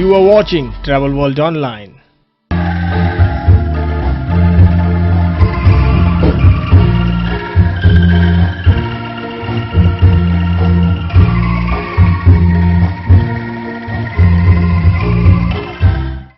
You are watching Travel World Online.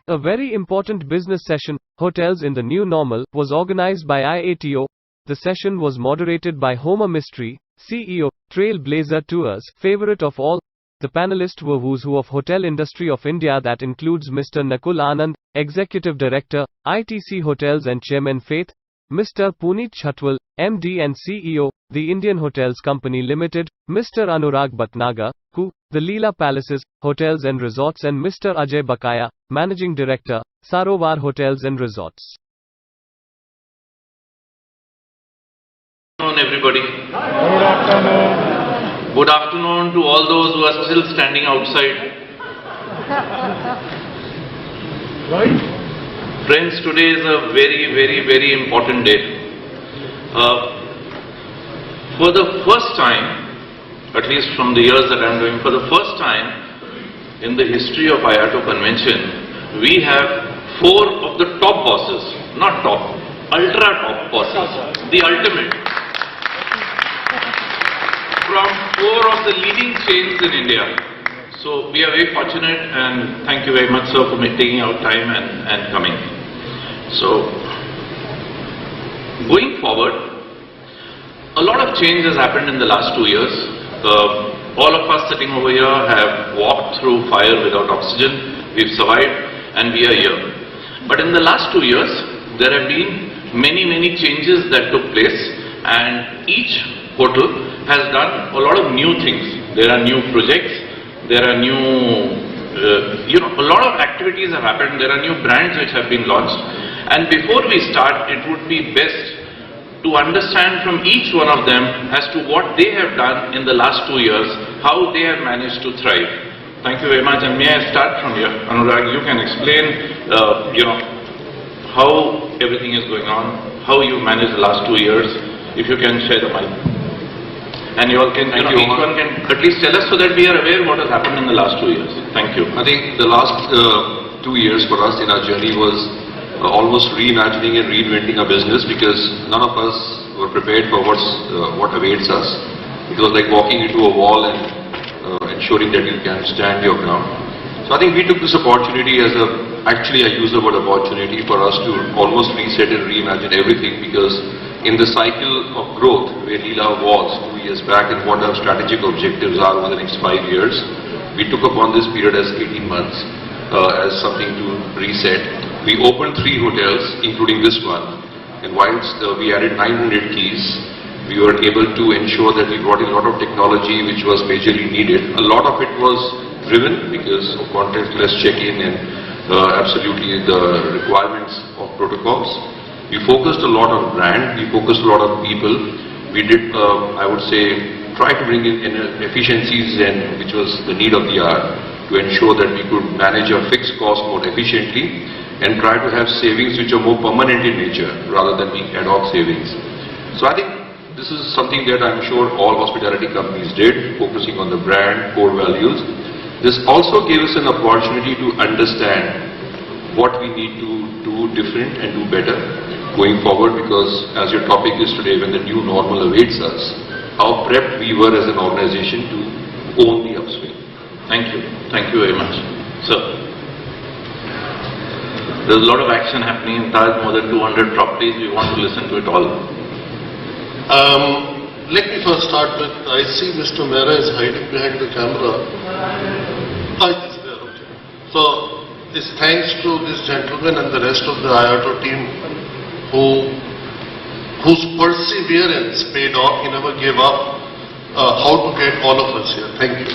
A very important business session, Hotels in the New Normal, was organized by IATO. The session was moderated by Homer Mistry, CEO, Trailblazer Tours, favorite of all. The panelists were who's who of hotel industry of India, that includes Mr. Nakul Anand, Executive Director, ITC Hotels and Chairman Faith, Mr. Puneet Chhatwal, MD and CEO, The Indian Hotels Company Limited, Mr. Anurag Bhatnagar, who, The Leela Palaces, Hotels and Resorts, and Mr. Ajay Bakaya, Managing Director, Sarovar Hotels and Resorts. Good afternoon, everybody. Good afternoon. Good afternoon to all those who are still standing outside. Right. Friends, today is a very, very, very important day. For the first time, at least from the years that I am doing, for the first time in the history of IATO convention, we have 4 of the top bosses, not top, ultra top bosses, the ultimate, from 4 of the leading chains in India. So we are very fortunate, and thank you very much, sir, for taking out time and coming. So, going forward, a lot of change has happened in the last 2 years. All of us sitting over here have walked through fire without oxygen. We've survived and we are here. But in the last 2 years, there have been many, many changes that took place, and each hotel has done a lot of new things. There are new projects, there are new, a lot of activities have happened, there are new brands which have been launched. And before we start, it would be best to understand from each one of them as to what they have done in the last 2 years, how they have managed to thrive. Thank you very much, and may I start from here? Anurag, you can explain, how everything is going on, how you managed the last 2 years, if you can share the mic. And you all can, each one can at least tell us so that we are aware what has happened in the last 2 years. Thank you. I think the last 2 years for us in our journey was almost reimagining and reinventing our business, because none of us were prepared for what awaits us. It was like walking into a wall and ensuring that you can stand your ground. So I think we took this opportunity as actually I use the word opportunity, for us to almost reset and reimagine everything, because in the cycle of growth where Leela was 2 years back and what our strategic objectives are over the next 5 years, we took upon this period as 18 months as something to reset. We opened 3 hotels, including this one, and whilst we added 900 keys, we were able to ensure that we brought in a lot of technology which was majorly needed. A lot of it was driven because of contactless check-in and absolutely the requirements of protocols. We focused a lot on brand, we focused a lot on people. We did, I would say, try to bring in efficiencies, and which was the need of the hour, to ensure that we could manage our fixed costs more efficiently and try to have savings which are more permanent in nature rather than being ad hoc savings. So I think this is something that I'm sure all hospitality companies did, focusing on the brand, core values. This also gave us an opportunity to understand what we need to do different and do better going forward, because as your topic is today, when the new normal awaits us, how prepped we were as an organization to own the upswing. Thank you. Thank you very much. Sir, there's a lot of action happening in Taj, more than 200 properties. We want to listen to it all. Let me first start with, I see Mr. Mehra is hiding behind the camera. He's there, okay. So, this thanks to this gentleman and the rest of the IATO team whose perseverance paid off. He never gave up how to get all of us here. Thank you.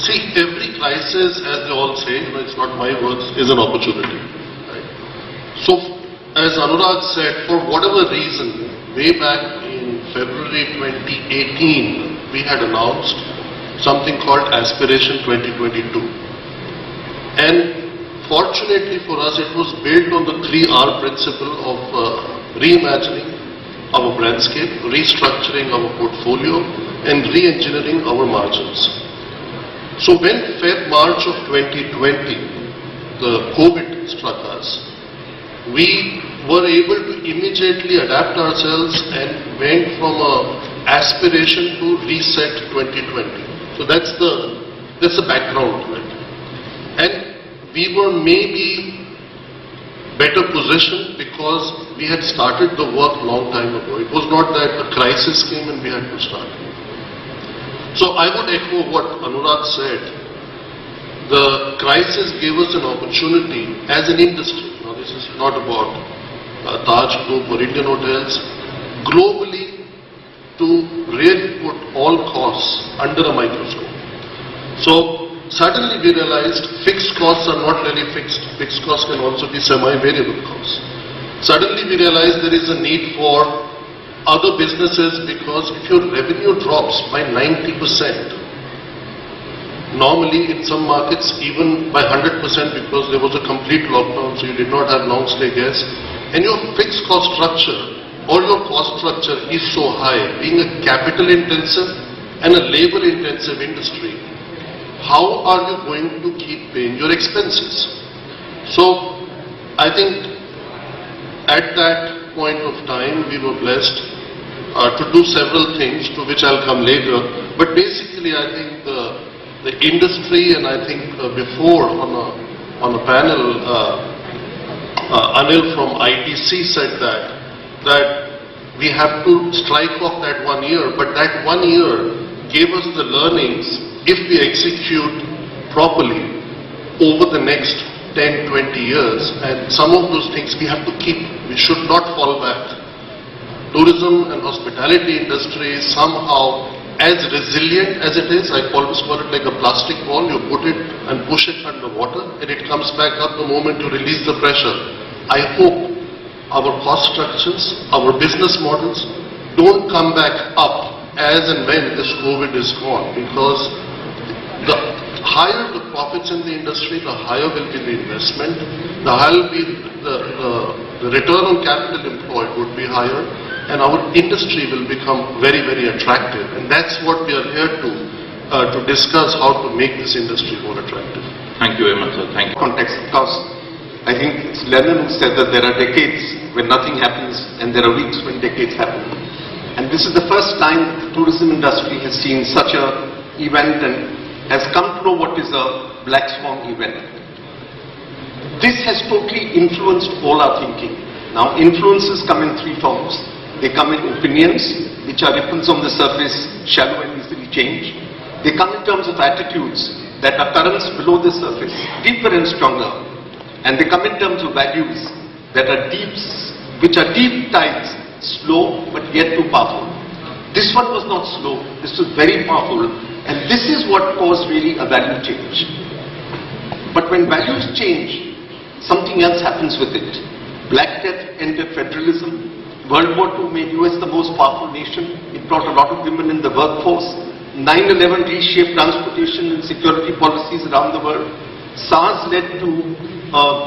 See, every crisis, as they all say, it's not my words, is an opportunity. Right? So, as Anurag said, for whatever reason, way back in February 2018, we had announced something called Aspiration 2022. And fortunately for us, it was built on the 3R principle of reimagining, our brandscape, restructuring our portfolio, and re-engineering our margins. So when March of 2020, the COVID struck us, we were able to immediately adapt ourselves and went from a aspiration to reset 2020. So that's the background to it. And we were maybe better positioned because we had started the work long time ago. It was not that a crisis came and we had to start. So I would echo what Anurag said. The crisis gave us an opportunity as an industry. Now this is not about Taj Group or Indian Hotels. Globally, to really put all costs under a microscope. So suddenly we realized fixed costs are not really fixed. Fixed costs can also be semi-variable costs. Suddenly we realized there is a need for other businesses because if your revenue drops by 90%, normally in some markets even by 100% because there was a complete lockdown, so you did not have long stay guests, and your fixed cost structure or your cost structure is so high, being a capital intensive and a labor intensive industry, how are you going to keep paying your expenses? So I think at that point of time we were blessed to do several things to which I'll come later. But basically I think the industry, and I think before on a panel Anil from ITC said that we have to strike off that 1 year, but that 1 year gave us the learnings if we execute properly over the next 10, 20 years, and some of those things we have to keep. We should not fall back. Tourism and hospitality industry is somehow as resilient as it is. I always call it like a plastic ball. You put it and push it under water and it comes back up the moment you release the pressure. I hope our cost structures, our business models don't come back up as and when this COVID is gone, because the higher the profits in the industry, the higher will be the investment, the higher will be the return on capital employed would be higher, and our industry will become very, very attractive. And that's what we are here to discuss, how to make this industry more attractive. Thank you very much, sir. Thank you. Context, because I think it's Lenin who said that there are decades when nothing happens and there are weeks when decades happen. And this is the first time the tourism industry has seen such an event and has come to know what is a black swan event. This has totally influenced all our thinking. Now, influences come in three forms. They come in opinions, which are ripples on the surface, shallow and easily change. They come in terms of attitudes that are currents below the surface, deeper and stronger. And they come in terms of values that are which are deep tides, slow but yet too powerful. This one was not slow, this was very powerful, and this is what caused really a value change. But when values change, something else happens with it. Black Death ended federalism. World War II made US the most powerful nation. It brought a lot of women in the workforce. 9/11 reshaped transportation and security policies around the world. SARS led to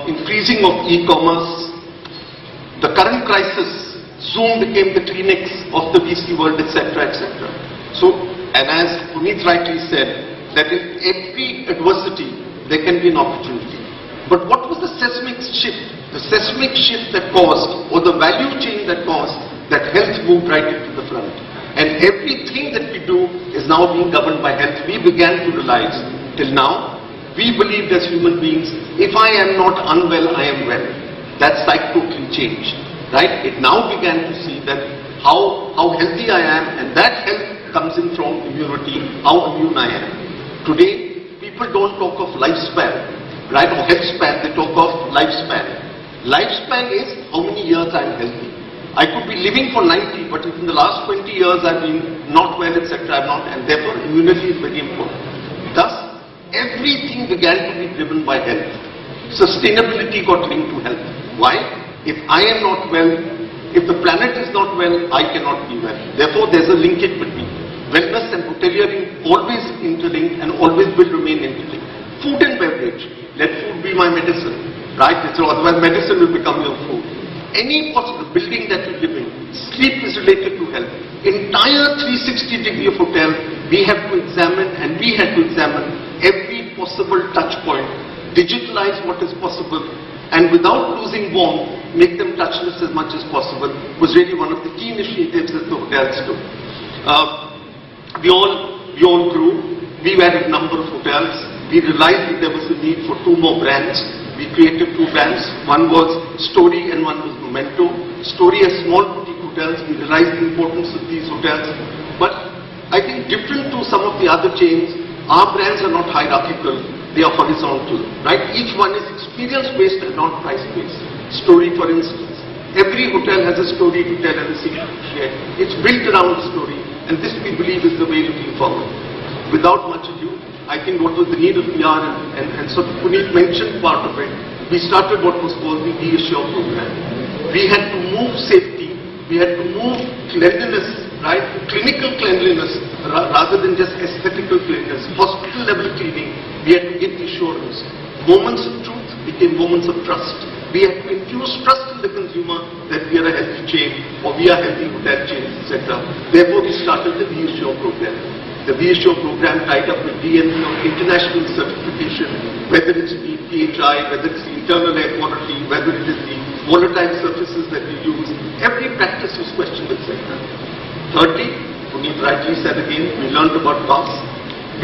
increasing of e-commerce. The current crisis, Zoom became the Kleenex of the VC world, etc., etc. So, and as Puneet rightly said, that in every adversity, there can be an opportunity. But what was the seismic shift? The seismic shift that caused, or the value change that caused, that health moved right into the front. And everything that we do is now being governed by health. We began to realize, till now, we believed as human beings, if I am not unwell, I am well. That psyche totally changed, right? It now began to see that how healthy I am, and that health comes in from immunity, how immune I am. Today, people don't talk of lifespan, right, or health span, they talk of lifespan. Lifespan is how many years I am healthy. I could be living for 90, but if in the last 20 years I've been not well, etc., I'm not, and therefore immunity is very important. Thus, everything began to be driven by health. Sustainability got linked to health. Why? If I am not well, if the planet is not well, I cannot be well. Therefore, there's a linkage between wellness and hoteliering, always interlinked and always will remain interlinked. Food and beverage. Let food be my medicine, right? So otherwise medicine will become your food. Any possible building that you live in, Sleep is related to health. Entire 360 degree of hotel, we have to examine, and we had to examine every possible touch point, digitalize what is possible, and without losing warmth, make them touchless as much as possible, was really one of the key initiatives that the hotels took. We all grew. We were a number of hotels. We realized that there was a need for 2 more brands. We created 2 brands. One was Story and one was Memento. Story has small boutique hotels. We realized the importance of these hotels. But I think different to some of the other chains, our brands are not hierarchical. They are horizontal, right? Each one is experience-based and not price-based. Story, for instance. Every hotel has a story to tell and a secret to share. It's built around the story, and this we believe is the way looking forward. Without much ado, I think what was the need of PR, and so Puneet mentioned part of it, we started what was called the Be Assure program. We had to move safety, we had to move cleanliness, right? Clinical cleanliness rather than just aesthetical cleanliness. Hospital level cleaning, we had to give assurance. Moments of truth became moments of trust. We had to infuse trust in the consumer that we are a healthy chain or we are healthy hotel chains, etc. Therefore, we started the Be Assure program. The Be Assure program tied up with DNV on international certification, whether it's the PHI, whether it's the internal air quality, whether it is the volatile surfaces that we use. Every practice was questioned, etc. Thirdly, Puneet rightly said again, we learned about costs.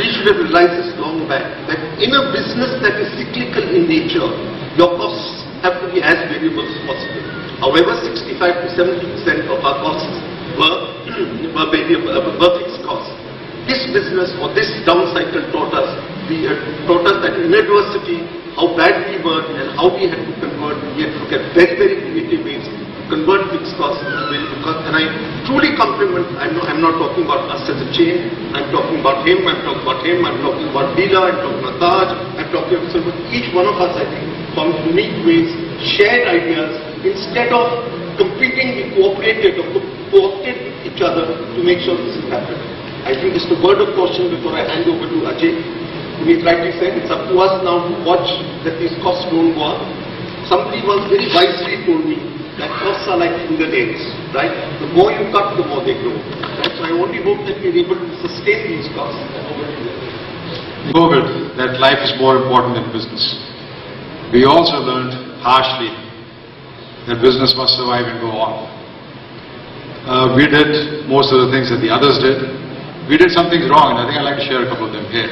We should have realized this long back, that in a business that is cyclical in nature, your costs have to be as variable as possible. However, 65 to 70% of our costs were fixed costs. This business or this down cycle taught us that in adversity, how bad we were and how we had to convert. We had to look at very, very creative ways to convert fixed costs into variable costs. And I truly compliment, I'm not talking about us as a chain, I'm talking about him, I'm talking about him, I'm talking about Leela, I'm talking about Taj, I'm talking about each one of us, I think, found unique ways, shared ideas. Instead of competing, we cooperated or co-opted with each other to make sure this is happening. I think just a word of caution before I hand over to Ajay. Puneet rightly said, it's up to us now to watch that these costs don't go up. Somebody once very wisely told me that costs are like fingernails, right? The more you cut, the more they grow. Right? So I only hope that we're able to sustain these costs. COVID, that life is more important than business. We also learned harshly that business must survive and go on. We did most of the things that the others did. We did some things wrong, and I think I'd like to share a couple of them here.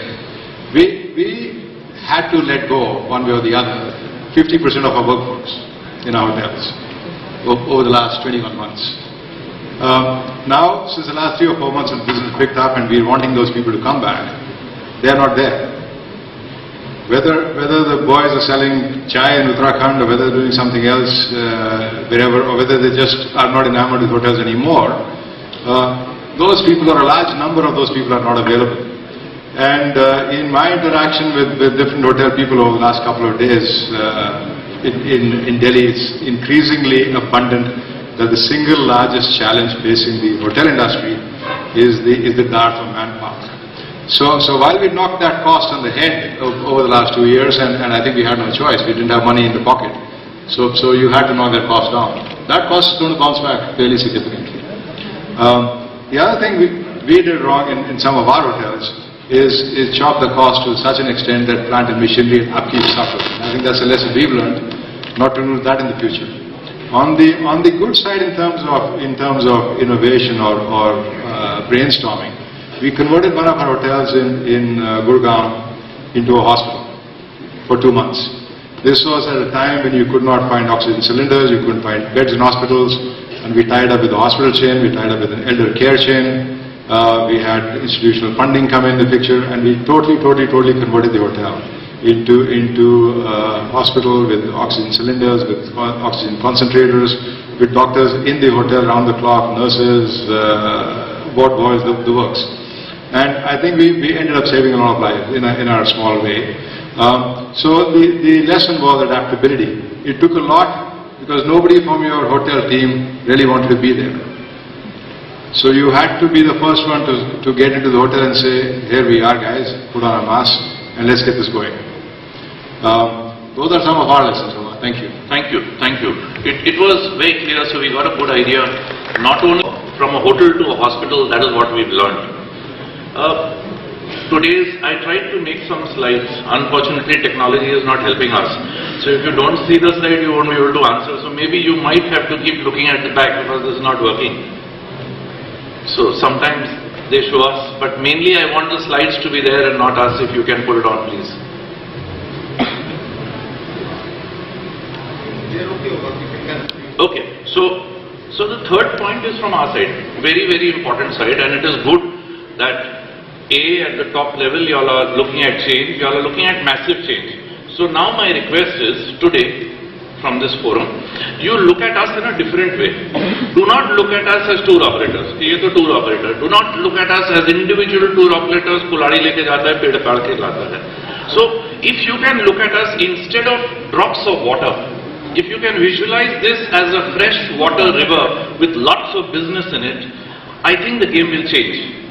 We had to let go, one way or the other, 50% of our workforce in our hotels over the last 21 months. Now, since the last 3 or 4 months, the business picked up and we're wanting those people to come back, they're not there. Whether the boys are selling chai in Uttarakhand or whether they're doing something else wherever, or whether they just are not enamored with hotels anymore, those people, or a large number of those people, are not available. And in my interaction with different hotel people over the last couple of days in Delhi, it's increasingly abundant that the single largest challenge facing the hotel industry is the dearth of manpower. So while we knocked that cost on the head over the last 2 years, and I think we had no choice, we didn't have money in the pocket, so you had to knock that cost down. That cost is going to bounce back fairly significantly. The other thing we did wrong in some of our hotels is chop the cost to such an extent that plant and machinery and upkeep suffered. I think that's a lesson we've learned, not to do that in the future. On the good side, in terms of innovation or brainstorming, we converted one of our hotels in Gurgaon into a hospital for 2 months. This was at a time when you could not find oxygen cylinders, you couldn't find beds in hospitals. And we tied up with the hospital chain, we tied up with an elder care chain, we had institutional funding come in the picture, and we totally converted the hotel into a hospital with oxygen cylinders, with oxygen concentrators, with doctors in the hotel round the clock, nurses, ward boys, the works. And I think we ended up saving a lot of lives in our small way. So the lesson was adaptability. It took a lot, because nobody from your hotel team really wanted to be there. So you had to be the first one to get into the hotel and say, here we are guys, put on a mask and let's get this going. Those are some of our lessons. Thank you. Thank you. It was very clear, so we got a good idea not only from a hotel to a hospital, that is what we've learned. I tried to make some slides. Unfortunately, technology is not helping us. So if you don't see the slide, you won't be able to answer. So maybe you might have to keep looking at the back because this is not working. So sometimes they show us, but mainly I want the slides to be there and not us. If you can put it on, please. Okay, so the third point is from our side, very, very important side, and it is good that at the top level you all are looking at change, you all are looking at massive change. So now my request is, today, from this forum, you look at us in a different way. Do not look at us as tour operators. Ye to tour operator. Do not look at us as individual tour operators. Kuladi leke jata hai, ped kaad ke lata hai. So if you can look at us instead of drops of water, if you can visualize this as a fresh water river with lots of business in it, I think the game will change.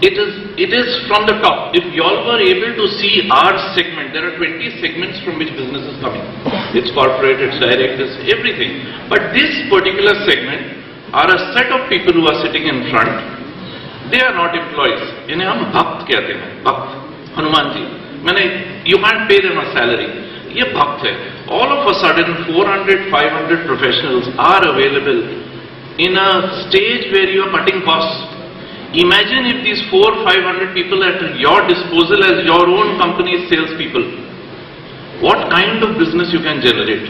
It is from the top. If you all were able to see our segment, there are 20 segments from which business is coming. It's corporate, it's direct, it's everything. But this particular segment are a set of people who are sitting in front. They are not employees. इन्हें हम भक्त कहते हैं, भक्त, Hanuman ji. You can't pay them a salary. ये भक्त है. All of a sudden 400, 500 professionals are available in a stage where you are cutting costs. Imagine if these 400-500 people at your disposal as your own company's salespeople. What kind of business you can generate?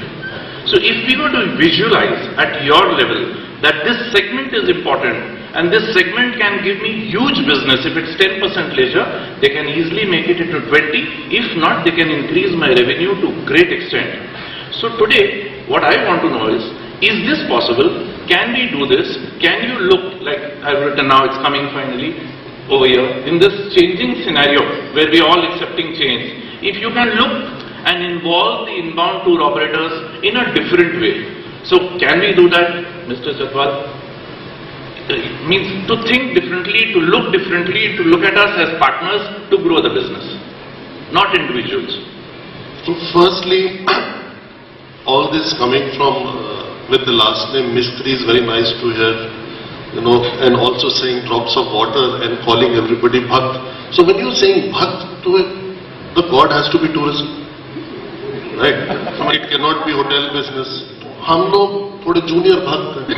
So if we were to visualize at your level that this segment is important and this segment can give me huge business, if it's 10% leisure, they can easily make it into 20. If not, they can increase my revenue to great extent. So today, what I want to know is this possible? Can we do this? Can you look, like I've written now, it's coming finally over here, in this changing scenario where we are all accepting change. If you can look and involve the inbound tour operators in a different way. So can we do that, Mr. Chatwal? It means to think differently, to look differently, to look at us as partners to grow the business, not individuals. So firstly, all this coming from with the last name Mistry is very nice to hear, and also saying drops of water and calling everybody Bhakt. So when you're saying Bhakt to it, the God has to be tourism, right? It cannot be hotel business. हम लोग थोड़े junior भक्त हैं.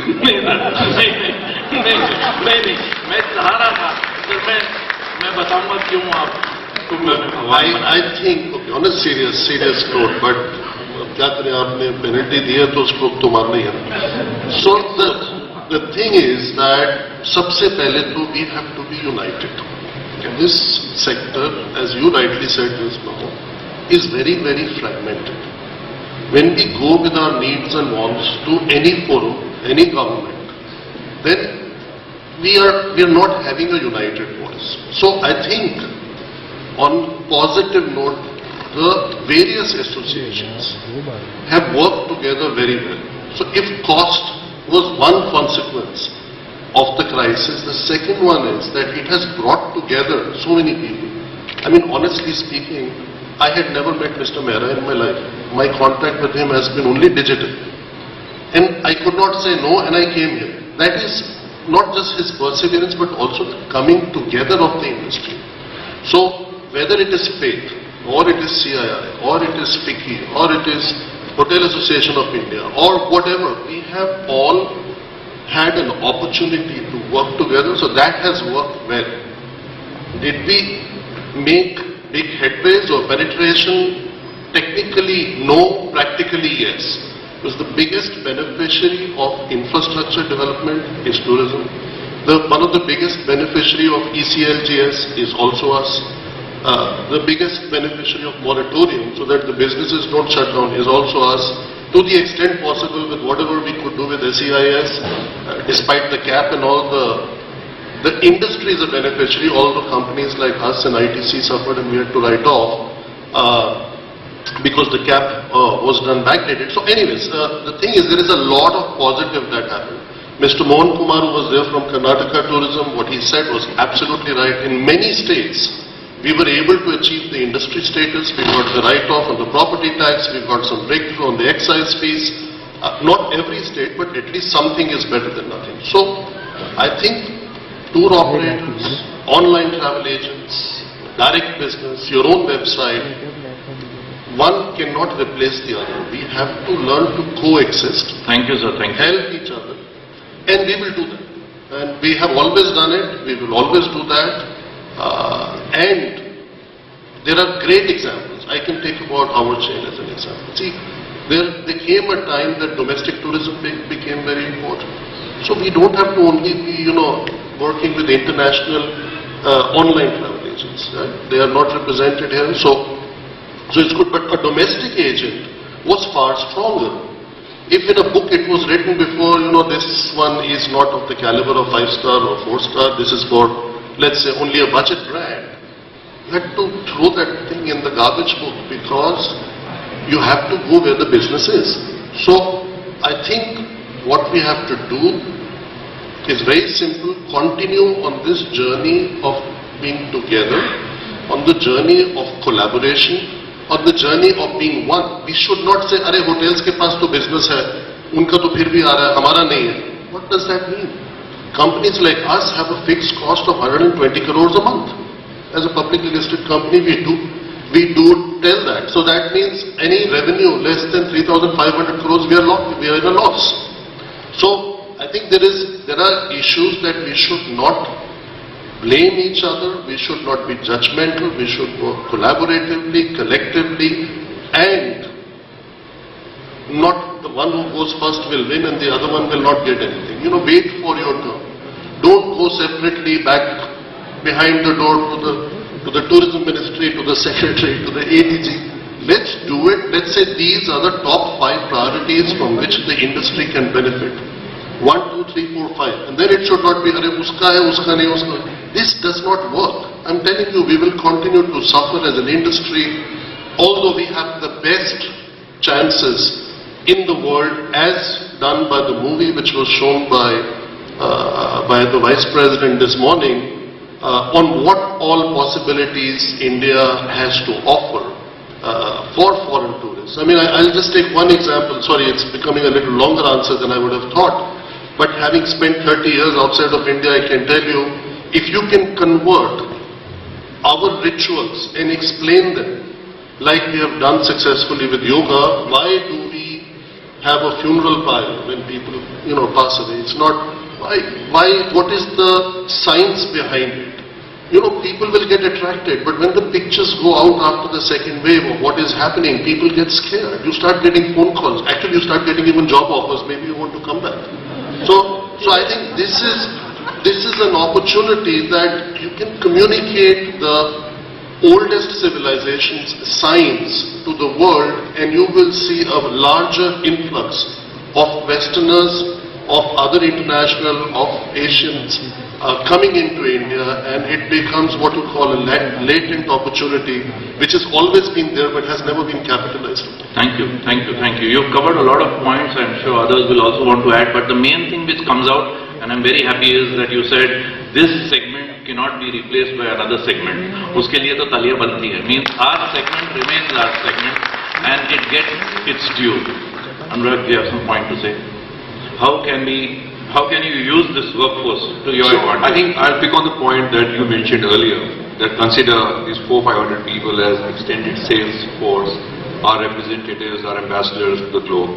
नहीं, मैं चाह रहा था, मैं बताऊंगा क्यों आप. I think, okay, on a serious note, but क्या करें, आपने पेनल्टी दी है तो उसको तो मारना ही है. So the thing is that सबसे पहले तो we have to be united. This sector, as you rightly said just now, is very, very fragmented. When we go with our needs and wants to any forum, any government, then we are not having a united voice. So I think on positive note, the various associations have worked together very well. So if cost was one consequence of the crisis, the second one is that it has brought together so many people. I mean, honestly speaking, I had never met Mr. Mehra in my life. My contact with him has been only digital. And I could not say no, and I came here. That is not just his perseverance, but also the coming together of the industry. So whether it is faith, or it is CII, or it is FICCI, or it is Hotel Association of India, or whatever, we have all had an opportunity to work together, so that has worked well. Did we make big headways or penetration? Technically, no. Practically, yes. Because the biggest beneficiary of infrastructure development is tourism. One of the biggest beneficiary of ECLGS is also us. The biggest beneficiary of moratorium, so that the businesses don't shut down, is also us. To the extent possible, with whatever we could do with SEIS, despite the cap and all, the industry is a beneficiary. All the companies like us and ITC suffered, and we had to write off because the cap was done backdated. So anyways, the thing is, there is a lot of positive that happened. Mr. Mohan Kumar, who was there from Karnataka Tourism, what he said was absolutely right. In many states, we were able to achieve the industry status. We got the write-off on the property tax. We got some breakthrough on the excise fees. Not every state, but at least something is better than nothing. So I think tour operators, online travel agents, direct business, your own website, one cannot replace the other. We have to learn to coexist. Thank you, sir. Thank you. Help each other. And we will do that. And we have always done it. We will always do that. And there are great examples. I can take about our chain as an example. See, there came a time that domestic tourism became very important. So we don't have to only be, working with international online travel agents. Right? They are not represented here. So it's good. But a domestic agent was far stronger. If in a book it was written before, this one is not of the caliber of 5-star or 4-star, this is for, let's say, only a budget brand, you had to throw that thing in the garbage book because you have to go where the business is. So I think what we have to do is very simple, continue on this journey of being together, on the journey of collaboration, on the journey of being one. We should not say, "Arey, hotels ke paas to business hai, unka to phir bhi aa raha hai, hamara nahi hai." What does that mean? Companies like us have a fixed cost of 120 crores a month. As a publicly listed company, we do tell that. So that means any revenue less than 3,500 crores, we are in a loss. So I think there are issues that we should not blame each other, we should not be judgmental, we should work collaboratively, collectively, and not the one who goes first will win and the other one will not get anything. Wait for your turn. Don't go separately back behind the door to the tourism ministry, to the secretary, to the ADG. Let's do it. Let's say these are the top 5 priorities from which the industry can benefit. 1, 2, 3, 4, 5. And then it should not be, "Arey, uska hai, uska nahi, uska nahi." This does not work. I'm telling you, we will continue to suffer as an industry, although we have the best chances in the world, as done by the movie which was shown by the Vice President this morning, on what all possibilities India has to offer for foreign tourists. I mean, I'll just take one example. Sorry, it's becoming a little longer answer than I would have thought. But having spent 30 years outside of India, I can tell you, if you can convert our rituals and explain them like we have done successfully with yoga, why do we have a funeral pyre when people, pass away? It's not, why, what is the science behind it? People will get attracted, but when the pictures go out after the second wave of what is happening, people get scared. You start getting phone calls. Actually, you start getting even job offers. Maybe you want to come back. So I think this is an opportunity that you can communicate the oldest civilizations, science to the world, and you will see a larger influx of Westerners, of other international, of Asians coming into India, and it becomes what you call a latent opportunity, which has always been there but has never been capitalized on. Thank you. You've covered a lot of points. I'm sure others will also want to add, but the main thing which comes out, and I'm very happy, is that you said this segment cannot be replaced by another segment. Uske liye to taliyan banti hai. Means our segment remains our segment and it gets its due. Anurag, you have some point to say? How can you use this workforce to your advantage? I think I'll pick on the point that you mentioned earlier, that consider these 400-500 people as extended sales force, our representatives, our ambassadors to the globe.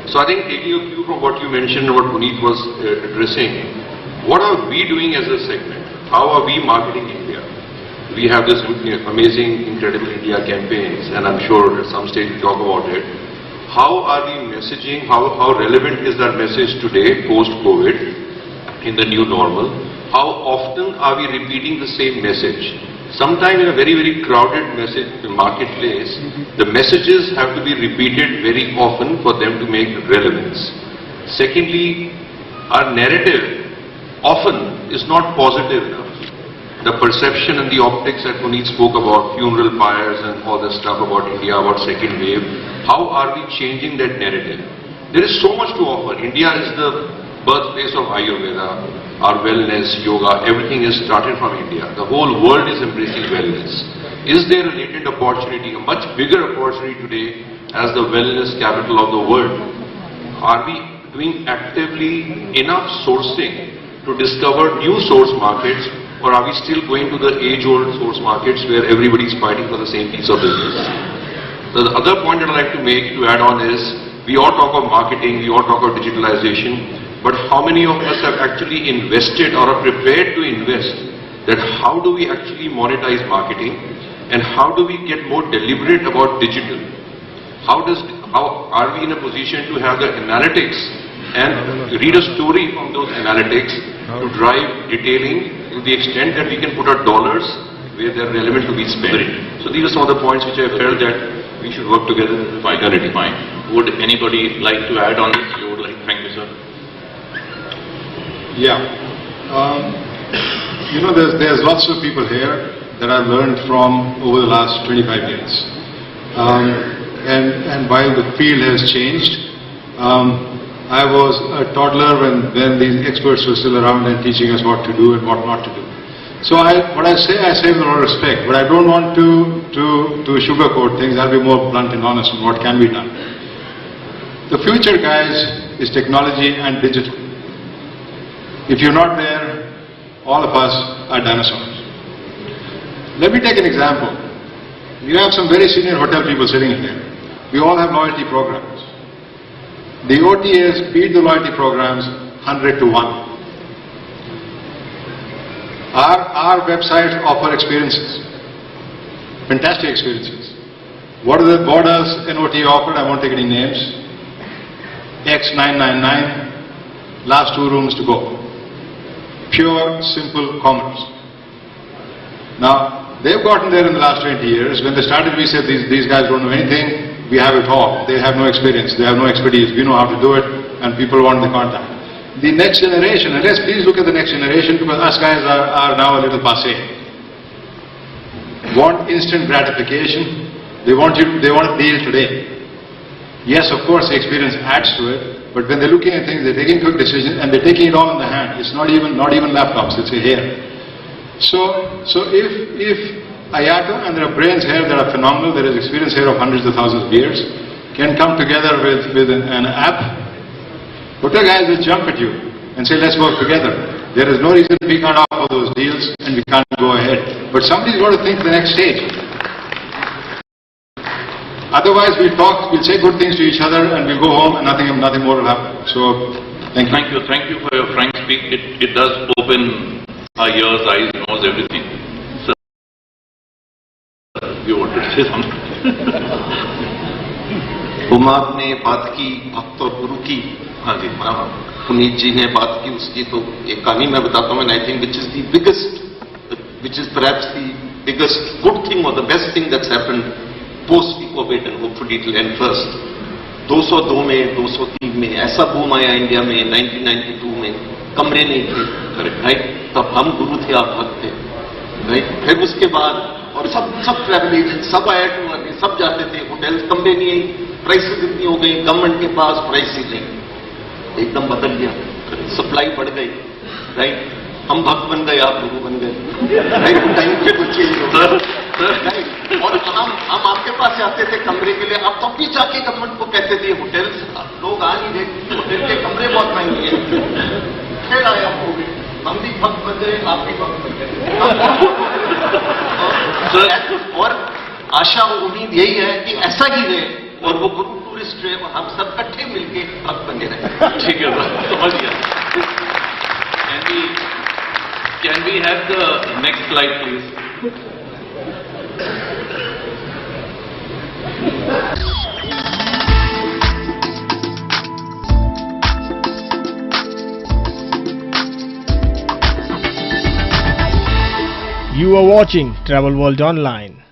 So I think taking a cue from what you mentioned, what Puneet was addressing, what are we doing as a segment? How are we marketing India? We have this amazing Incredible India campaigns, and I'm sure at some stage we talk about it. How are we messaging, how relevant is that message today, post-COVID, in the new normal? How often are we repeating the same message? Sometimes in a very, very crowded marketplace, the messages have to be repeated very often for them to make relevance. Secondly, our narrative often is not positive enough. The perception and the optics that Puneet spoke about, funeral pyres and all this stuff about India, about second wave, how are we changing that narrative? There is so much to offer. India is the birthplace of Ayurveda, our wellness, yoga, everything is started from India. The whole world is embracing wellness. Is there a latent opportunity, a much bigger opportunity today as the wellness capital of the world? are we doing actively enough sourcing to discover new source markets, or are we still going to the age-old source markets where everybody is fighting for the same piece of business? The other point that I'd like to make, to add on, is we all talk of marketing, we all talk of digitalization, but how many of us have actually invested or are prepared to invest? That how do we actually monetize marketing, and how do we get more deliberate about digital? How are we in a position to have the analytics and read a story from those analytics to drive detailing to the extent that we can put our dollars where they're relevant to be spent? So these are some of the points which I felt that we should work together. Fine. Would anybody like to add on this? You would like? Thank you, sir. Yeah. There's lots of people here that I've learned from over the last 25 years. And while the field has changed, I was a toddler when these experts were still around and teaching us what to do and what not to do. So what I say with all respect, but I don't want to sugarcoat things. I'll be more blunt and honest on what can be done. The future, guys, is technology and digital. If you're not there, all of us are dinosaurs. Let me take an example. You have some very senior hotel people sitting here. We all have loyalty programs. The OTAs beat the loyalty programs 100 to 1. Our websites offer experiences, fantastic experiences. What does an OTA offer? I won't take any names. X999, last 2 rooms to go. Pure, simple commerce. Now, they've gotten there in the last 20 years. When they started, we said these guys don't know anything. We have it all. They have no experience. They have no expertise. We know how to do it, and people want the contact. The next generation, and let's please look at the next generation, because us guys are now a little passé. Want instant gratification. They want a deal today. Yes, of course, the experience adds to it, but when they're looking at things, they're taking quick decisions, and they're taking it all in the hand. It's not even laptops, it's here. So if Ayato and there are brains here that are phenomenal, there is experience here of hundreds of thousands of years, can come together with an app, hotel guys will jump at you and say, let's work together. There is no reason we can't offer those deals and we can't go ahead. But somebody's got to think the next stage. Otherwise, we'll say good things to each other and we'll go home and nothing more will happen. So, thank you. Thank you for your frank speak. It does open our ears, eyes, nose, everything. Sir, you wanted to say something? उमाद ने बात की भक्त और गुरु की. हाँ जी, पुनीत जी ने बात की उसकी, तो एक कहानी मैं बताता हूँ. I think which is perhaps the biggest good thing or the best thing that's happened post COVID, and hopefully it will end first. 202 में, 203 में ऐसा बूम आया इंडिया में. 1992 में कमरे नहीं थे, राइट? तब हम गुरु थे, आप भक्त थे, राइट? फिर उसके बाद और सब ट्रैवल एजेंट, सब आईआईटी वाले, सब जाते थे. होटल्स कमरे नहीं आई, प्राइसेस इतनी हो गई, गवर्नमेंट के पास प्राइसेस नहीं, एकदम बदल गया, सप्लाई बढ़ गई, राइट? हम भक्त बन गए, आप गुरु बन गए, राइट? टाइम पे कुछ चेंज हो गया. और हम आपके पास जाते थे कमरे के लिए, आप तब भी जाके गवर्नमेंट को कहते थे होटल्स लोग आ नहीं रहे, होटल के कमरे बहुत महंगे हैं. फिर आया कोविड, हम भी भक्त बन गए, आप भी भक्त बन गए. और आशा उम्मीद यही है कि ऐसा ही रहे और वो गुरु टूरिस्ट रहे और हम सब इकट्ठे मिलके भक्त बने रहे. ठीक है सर, समझ गया. Can we have the next slide, please? You are watching Travel World Online.